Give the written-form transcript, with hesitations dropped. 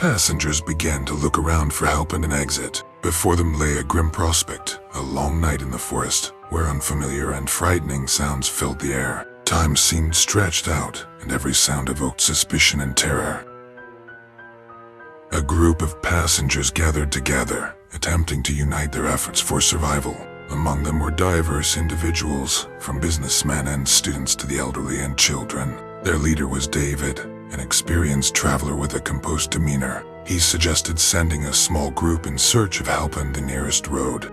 Passengers began to look around for help and an exit. Before them lay a grim prospect, a long night in the forest, where unfamiliar and frightening sounds filled the air. Time seemed stretched out, and every sound evoked suspicion and terror. A group of passengers gathered together, attempting to unite their efforts for survival. Among them were diverse individuals, from businessmen and students to the elderly and children. Their leader was David, an experienced traveler with a composed demeanor. He suggested sending a small group in search of help on the nearest road.